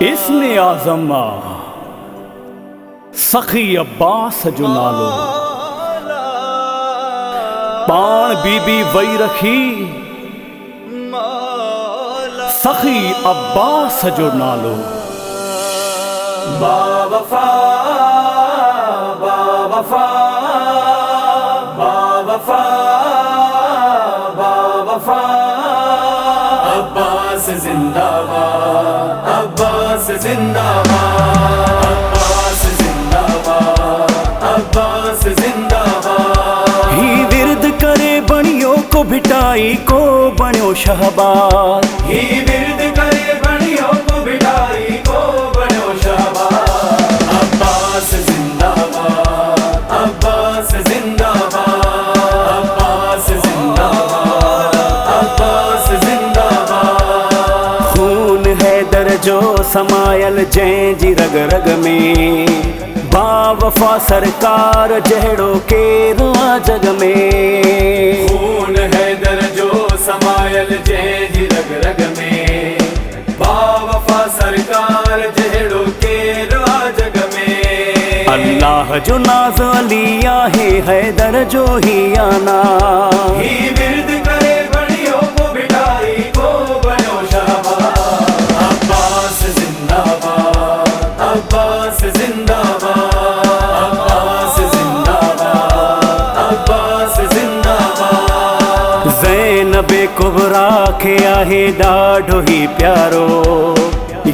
اسم اعظم سخی عباس جو نالو پان بی بی وئی رکھی سخی عباس جو نالو با وفا با وفا با وفا با وفا عباس زندہ باد عباس زندہ باد عباس زندہ باد عباس زندہ باد ہی ورد کرے بنیوں کو بھٹائی کو بنیو شہباز ہی ورد کرے بنیوں کو بٹائی کو بنو شہباز عباس زندہ باد عباس زندہ باد عباس زندہ باد عباس زندہ باد خون حیدر جو سمایل جیں جی رگ رگ میں با وفا سرکار جہڑو کیرو جگ میں خون حیدر جو سمایل جیں جی رگ رگ میں با وفا سرکار جہڑو کے روا جگ میں اللہ جو ناز علی ہے حیدر جو ہی آنا ہی ورد کرے بڑیوں کو بٹائی کو بنو شہباز عباس زندہ باد عباس زندہ باد عباس زندہ باد عباس زندہ باد زینب کبرا کے آہے ڈاڈھو ہی پیارو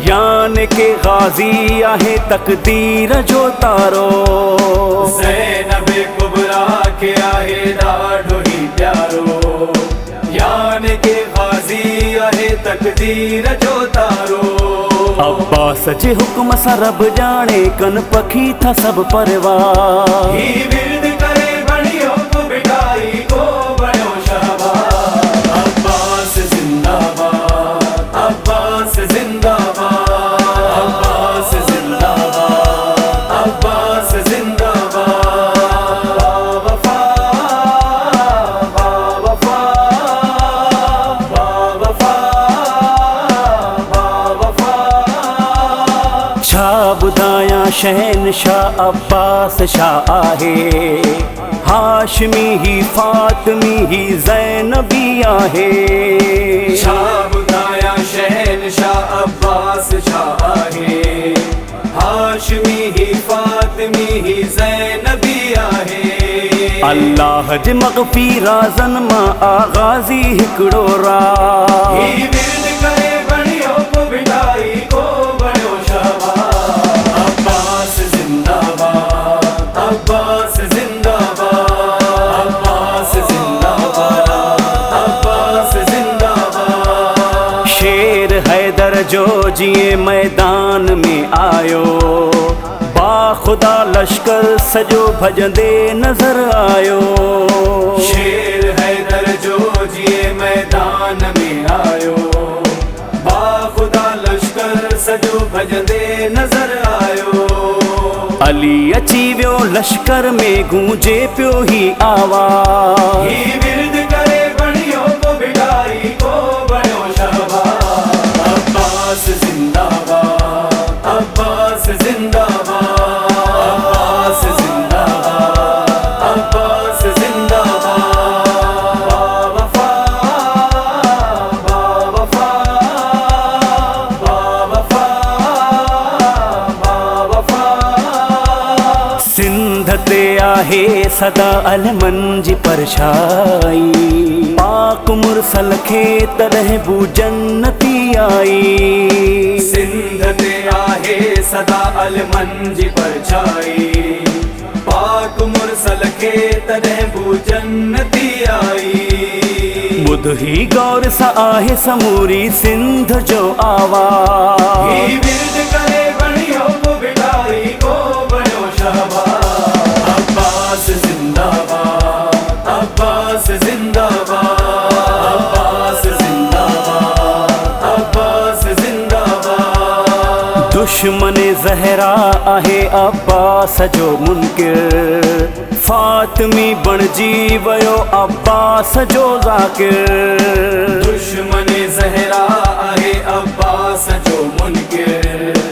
یان کے غازی آہے تقدیر جو تارو زینب کبرا کے آہے ڈاڈھو ہی پیارو یان کے غازی آہے تقدیر جو تارو عباس جے حکم سا رب جانے کن پکھی تھا سب پرواہ ہی ورد کرے بڑیوں کو بٹائی کو بنو شہباز عباس زندہ باد عباس زندہ باد عباس زندہ باد عباس زندہ باد با وفا با وفا با وفا با وفا چھا بدایا شہنشاہ عباس شاہ آہے ہاشمی ہی فاطمی ہی زینبی آہے شاہ بتایا شہنشاہ عباس شاہ آہے ہاشمی ہی فاطمی ہی زینبی آہے اللہ جے مغفیرہ زنما آغازی ہکڑو راہ ہی ورد کرے بڑیوں کو بٹائی کو بنو شہباز عباس زندہ باد عباس زندہ باد عباس زندہ باد عباس زندہ باد شیر حیدر جو جیے میدان میں آیو با خدا لشکر سجو بھجندے نظر آیو شیر حیدر جو جیے میدان میں آیو با خدا لشکر سجو بھجندے نظر آیو علی اچی ویو لشکر میں گونجے پیو ہی آواز ہی ورد کرے بڑیوں کو بٹائی کو بنو شہباز عباس زندہ باد عباس زندہ باد عباس زندہ باد عباس زندہ باد با وفا با وفا با وفا با وفا سندھ تے آہے صدا المنجی پرچھائی پاک مرسل کے ترہ بو جنتی آئی سندھ تے آہے صدا المنجی پرچھائی پاک مرسل کے تنہ بو جنتی آئی بدھ ہی گور سا آہے سموری سندھ جو آواز ہی ورد کرے بڑیوں کو بٹائی کو بنو شہباز عباس زندہ باد عباس زندہ باد عباس زندہ باد عباس زندہ باد دشمن زہرا آہے عباس جو منکر فاطمی بن جی ویو عباس جو ذاکر دشمن زہرا آہے عباس جو منکر